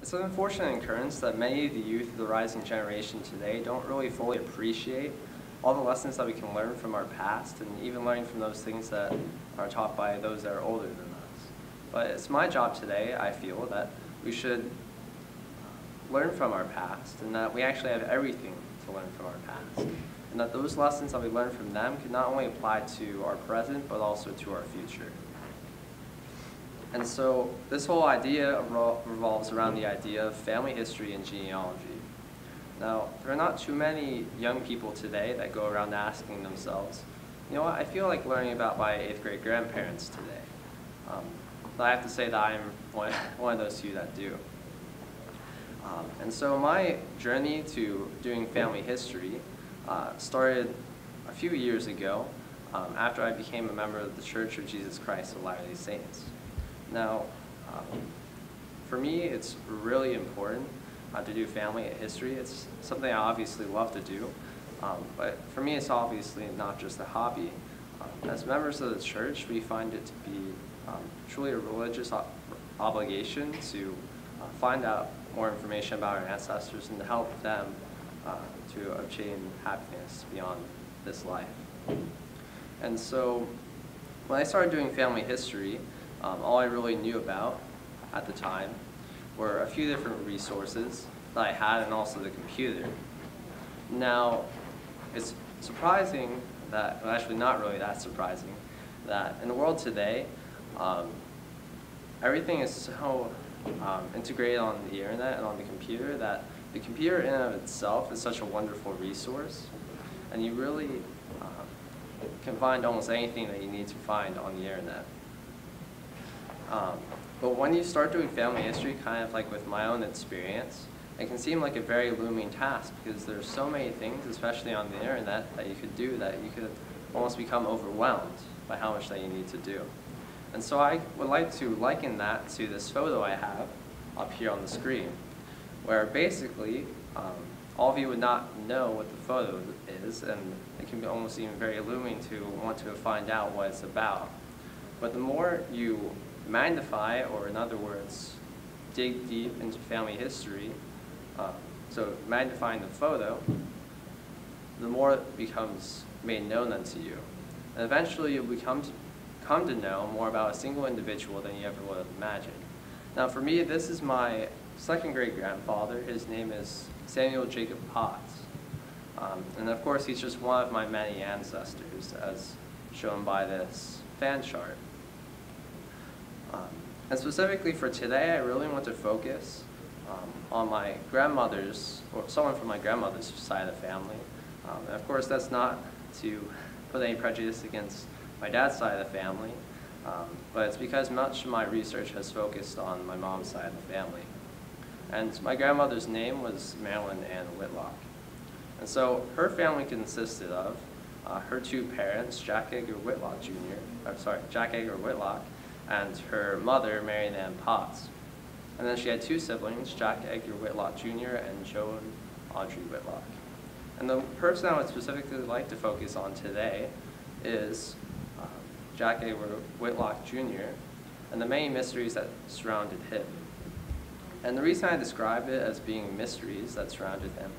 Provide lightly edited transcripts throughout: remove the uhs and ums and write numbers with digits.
It's an unfortunate occurrence that many of the youth of the rising generation today don't really fully appreciate all the lessons that we can learn from our past, and even learning from those things that are taught by those that are older than us. But it's my job today, I feel, that we should learn from our past, and that we actually have everything to learn from our past. And that those lessons that we learn from them can not only apply to our present, but also to our future. And so this whole idea revolves around the idea of family history and genealogy. Now, there are not too many young people today that go around asking themselves, you know what, I feel like learning about my 8th grade grandparents today. But I have to say that I'm one of those few that do. And so my journey to doing family history started a few years ago after I became a member of the Church of Jesus Christ of Latter-day Saints. Now, for me, it's really important to do family history. It's something I obviously love to do, but for me, it's obviously not just a hobby. As members of the church, we find it to be truly a religious obligation to find out more information about our ancestors and to help them to obtain happiness beyond this life. And so when I started doing family history, all I really knew about at the time were a few different resources that I had, and also the computer. Now, it's surprising that, well, actually not really that surprising, that in the world today, everything is so integrated on the internet and on the computer that the computer in and of itself is such a wonderful resource, and you really can find almost anything that you need to find on the internet. But when you start doing family history, kind of like with my own experience, it can seem like a very looming task because there's so many things, especially on the internet, that you could do that you could almost become overwhelmed by how much that you need to do. And so I would like to liken that to this photo I have up here on the screen, where basically all of you would not know what the photo is, and it can be almost even very looming to want to find out what it's about. But the more you magnify, or in other words, dig deep into family history, so magnifying the photo, the more it becomes made known unto you. And eventually you'll come to know more about a single individual than you ever would have imagined. Now for me, this is my 2nd great grandfather. His name is Samuel Jacob Potts. And of course he's just one of my many ancestors, as shown by this fan chart. And specifically for today, I really want to focus on my grandmother's, or someone from my grandmother's side of the family. And of course, that's not to put any prejudice against my dad's side of the family, but it's because much of my research has focused on my mom's side of the family. And my grandmother's name was Marilyn Ann Whitlock. And so her family consisted of her 2 parents, Jack Edgar Whitlock and her mother, Mary Ann Potts. And then she had 2 siblings, Jack Edgar Whitlock Jr. and Joan Audrey Whitlock. And the person I would specifically like to focus on today is Jack Edgar Whitlock Jr. and the many mysteries that surrounded him. And the reason I describe it as being mysteries that surrounded him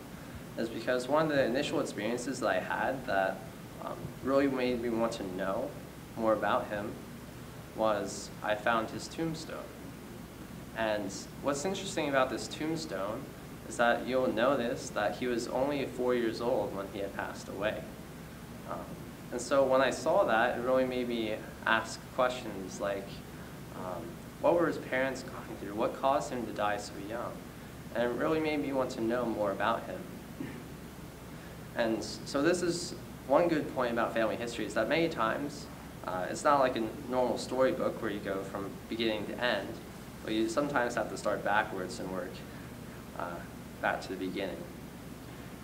is because one of the initial experiences that I had that really made me want to know more about him was I found his tombstone. And what's interesting about this tombstone is that you'll notice that he was only 4 years old when he had passed away. And so when I saw that, it really made me ask questions like, what were his parents going through? What caused him to die so young? And it really made me want to know more about him. And so this is one good point about family history, is that many times it's not like a normal storybook where you go from beginning to end, but you sometimes have to start backwards and work back to the beginning.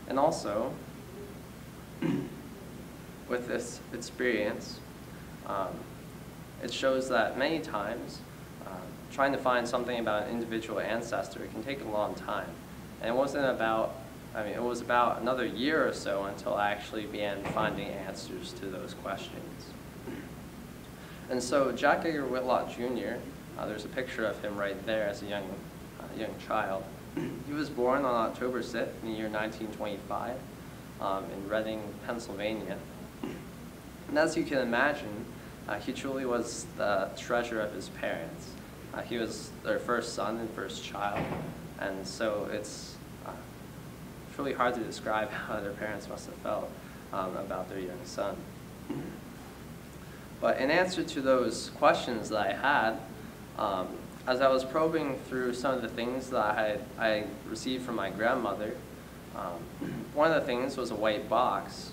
And also, with this experience, it shows that many times trying to find something about an individual ancestor can take a long time. And it wasn't about, it was about another year or so until I actually began finding answers to those questions. And so Jack Edgar Whitlock Jr., there's a picture of him right there as a young young child. He was born on October 6th in the year 1925 in Reading, Pennsylvania. And as you can imagine, he truly was the treasure of his parents. He was their first son and first child, and so it's really hard to describe how their parents must have felt about their young son. But in answer to those questions that I had, as I was probing through some of the things that I received from my grandmother, one of the things was a white box.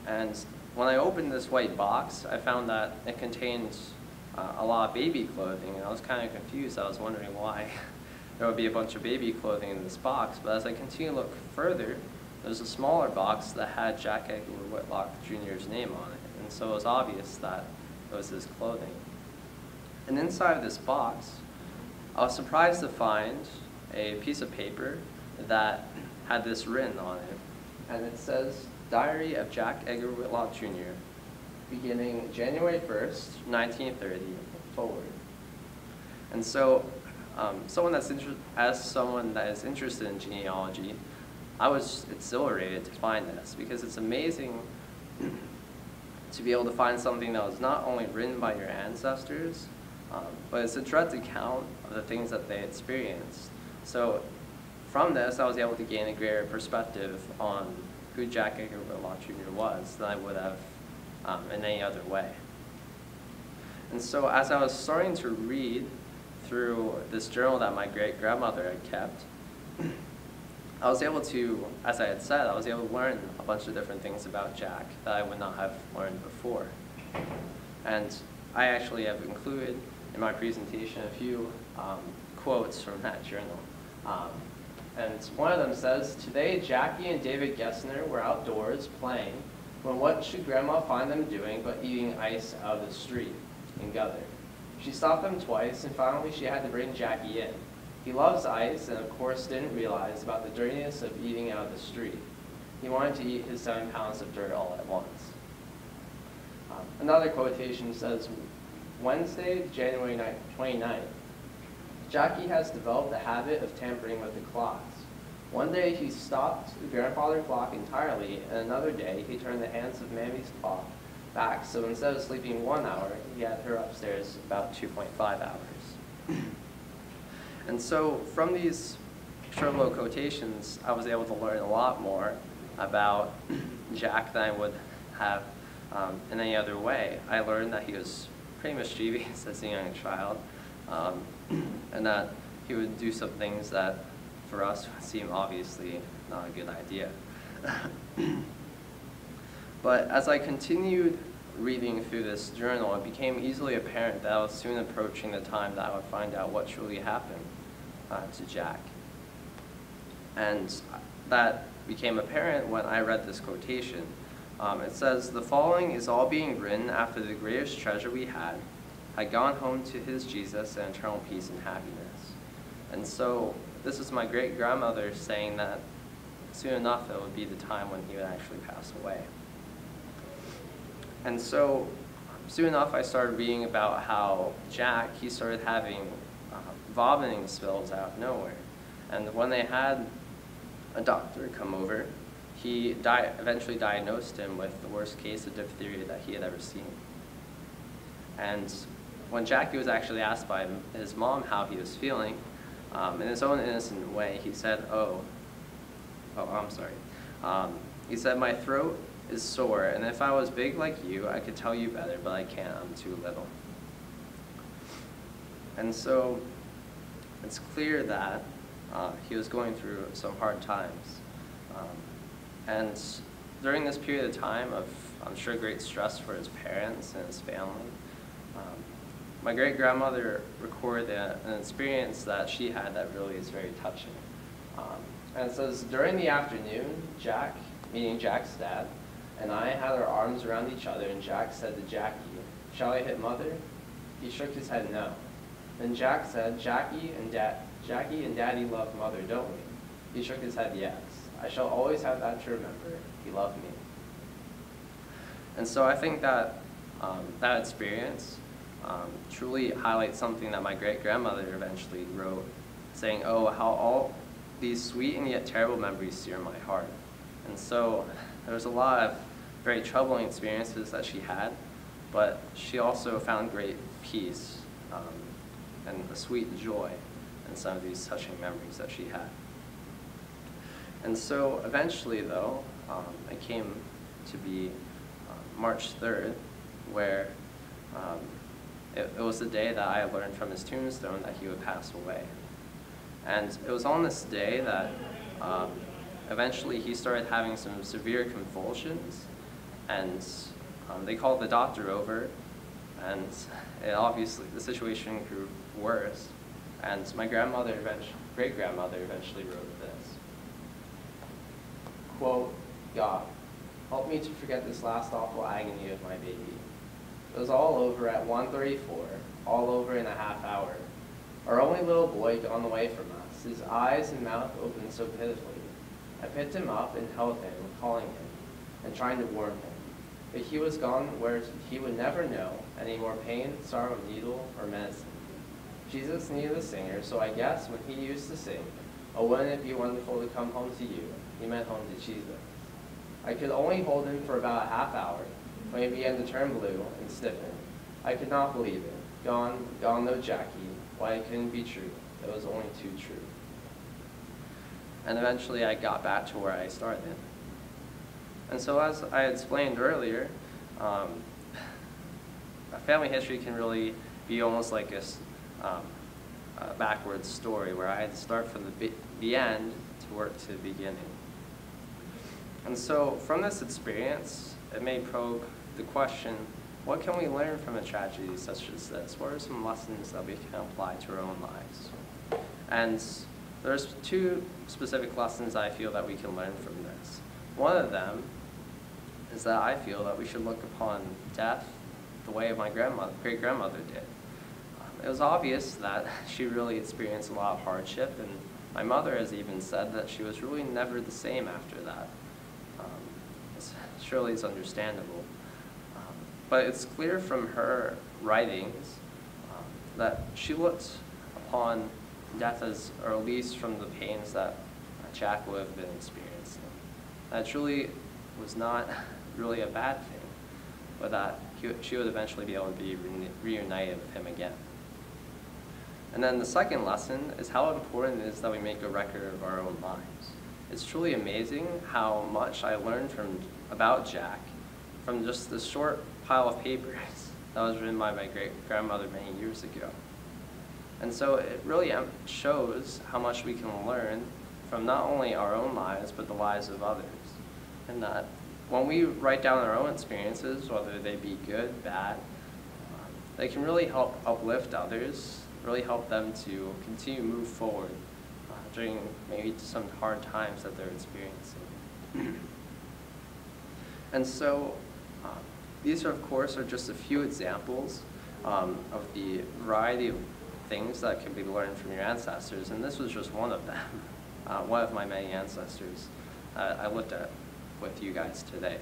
And when I opened this white box, I found that it contained a lot of baby clothing, and I was kind of confused. I was wondering why there would be a bunch of baby clothing in this box. But as I continued to look further, there was a smaller box that had Jack Edgar Whitlock Jr.'s name on it. And so it was obvious that it was his clothing. And inside of this box, I was surprised to find a piece of paper that had this written on it. And it says, Diary of Jack Edgar Whitlock Jr., beginning January 1st, 1930, forward. And so, as someone that is interested in genealogy, I was exhilarated to find this, because it's amazing to be able to find something that was not only written by your ancestors, but it's a direct account of the things that they experienced. So from this, I was able to gain a greater perspective on who Jack Edgar Whitlock Jr. was than I would have in any other way. And so as I was starting to read through this journal that my great-grandmother had kept, I was able to, as I had said, I was able to learn a bunch of different things about Jack that I would not have learned before. And I actually have included in my presentation a few quotes from that journal. And one of them says, "Today Jackie and David Gessner were outdoors playing when what should Grandma find them doing but eating ice out of the street in Gutter. She stopped them twice, and finally she had to bring Jackie in. He loves ice and of course didn't realize about the dirtiness of eating out of the street. He wanted to eat his 7 pounds of dirt all at once." Another quotation says, "Wednesday, January 29th. Jackie has developed the habit of tampering with the clocks. One day he stopped the grandfather clock entirely, and another day he turned the hands of Mammy's clock back, so instead of sleeping 1 hour, he had her upstairs about 2.5 hours. And so from these short little quotations, I was able to learn a lot more about Jack than I would have in any other way. I learned that he was pretty mischievous as a young child, and that he would do some things that for us seem obviously not a good idea. But as I continued reading through this journal, it became easily apparent that I was soon approaching the time that I would find out what truly happened to Jack. And that became apparent when I read this quotation. It says, "The following is all being written after the greatest treasure we had gone home to his Jesus and eternal peace and happiness." And so this is my great-grandmother saying that soon enough it would be the time when he would actually pass away. And so soon enough I started reading about how Jack, he started having vomiting spills out of nowhere. And when they had a doctor come over, he eventually diagnosed him with the worst case of diphtheria that he had ever seen. And when Jackie was actually asked by his mom how he was feeling, in his own innocent way, he said, I'm sorry. He said, "My throat is sore, and if I was big like you, I could tell you better, but I can't, I'm too little." And so it's clear that he was going through some hard times. And during this period of time of, I'm sure, great stress for his parents and his family, my great-grandmother recorded an experience that she had that really is very touching. And it says, "During the afternoon, Jack, meaning Jack's dad, and I had our arms around each other, and Jack said to Jackie, 'Shall I hit Mother?' He shook his head no. Then Jack said, 'Jackie and Daddy love Mother, don't we?' He shook his head yes. I shall always have that to remember. He loved me." And so I think that that experience truly highlights something that my great-grandmother eventually wrote, saying, "Oh, how all these sweet and yet terrible memories sear my heart." And so there was a lot of very troubling experiences that she had, but she also found great peace and a sweet joy in some of these touching memories that she had. And so eventually, though, it came to be March 3rd, where it was the day that I learned from his tombstone that he would pass away. And it was on this day that eventually he started having some severe convulsions, and they called the doctor over, and obviously the situation grew worse. And my great-grandmother eventually wrote this. Quote, "God, help me to forget this last awful agony of my baby. It was all over at 1:34, all over in a half hour. Our only little boy gone away from us, his eyes and mouth opened so pitifully. I picked him up and held him, calling him, and trying to warm him. But he was gone where he would never know any more pain, sorrow, needle, or medicine. Jesus needed a singer, so I guess when he used to sing, 'Oh, wouldn't it be wonderful to come home to you,' he meant home to Jesus. I could only hold him for about a half hour, when he began to turn blue and stiffen. I could not believe it. Gone, no Jackie. Why, it couldn't be true. It was only too true." And eventually I got back to where I started. And so as I explained earlier, a family history can really be almost like a backwards story where I had to start from the end to work to the beginning. And so from this experience, it may probe the question, what can we learn from a tragedy such as this? What are some lessons that we can apply to our own lives? And there's two specific lessons I feel that we can learn from this. One of them is that I feel that we should look upon death the way my great-grandmother did. It was obvious that she really experienced a lot of hardship, and my mother has even said that she was really never the same after that. Surely it's understandable. But it's clear from her writings that she looked upon death as, or at least from the pains that Jack would have been experiencing. That truly was not really a bad thing, but that she would eventually be able to be reunited with him again. And then the second lesson is how important it is that we make a record of our own lives. It's truly amazing how much I learned about Jack from just this short pile of papers that was written by my great-grandmother many years ago. And so it really shows how much we can learn from not only our own lives, but the lives of others. And that when we write down our own experiences, whether they be good, bad, they can really help uplift others, really help them to continue to move forward during maybe some hard times that they're experiencing. And so these are, of course, are just a few examples of the variety of things that can be learned from your ancestors, and this was just one of them, one of my many ancestors I looked at with you guys today.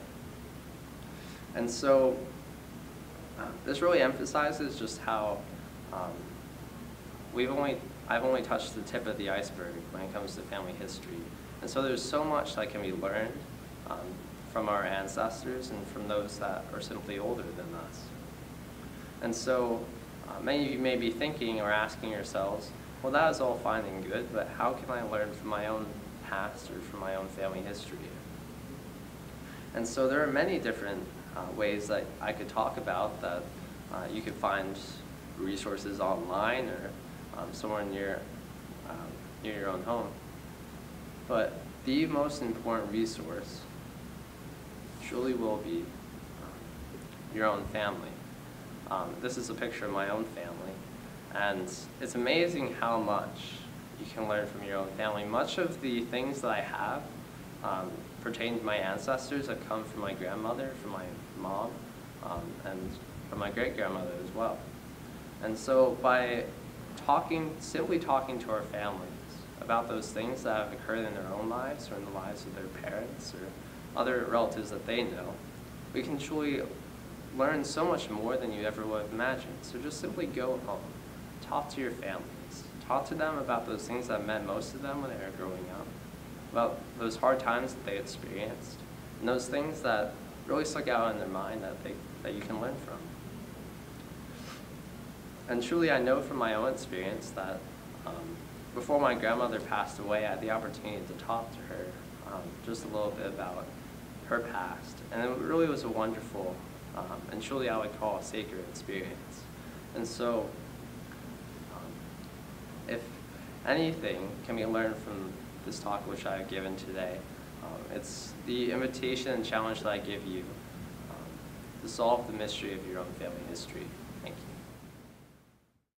And so this really emphasizes just how I've only touched the tip of the iceberg when it comes to family history. And so there's so much that can be learned from our ancestors and from those that are simply older than us. And so many of you may be thinking or asking yourselves, well, that is all fine and good, but how can I learn from my own past or from my own family history? And so there are many different ways that I could talk about that you could find resources online or somewhere near your own home. But the most important resource truly will be your own family. This is a picture of my own family, and it's amazing how much you can learn from your own family. Much of the things that I have pertain to my ancestors that come from my grandmother, from my mom, and from my great-grandmother as well. And so by simply talking to our families about those things that have occurred in their own lives or in the lives of their parents or other relatives that they know, we can truly learn so much more than you ever would have imagined. So just simply go home, talk to your families, talk to them about those things that meant most to them when they were growing up, about those hard times that they experienced, and those things that really stuck out in their mind that you can learn from. And truly, I know from my own experience that before my grandmother passed away, I had the opportunity to talk to her just a little bit about her past. And it really was a wonderful, and truly I would call a sacred experience. And so, if anything can be learned from this talk which I have given today, it's the invitation and challenge that I give you to solve the mystery of your own family history.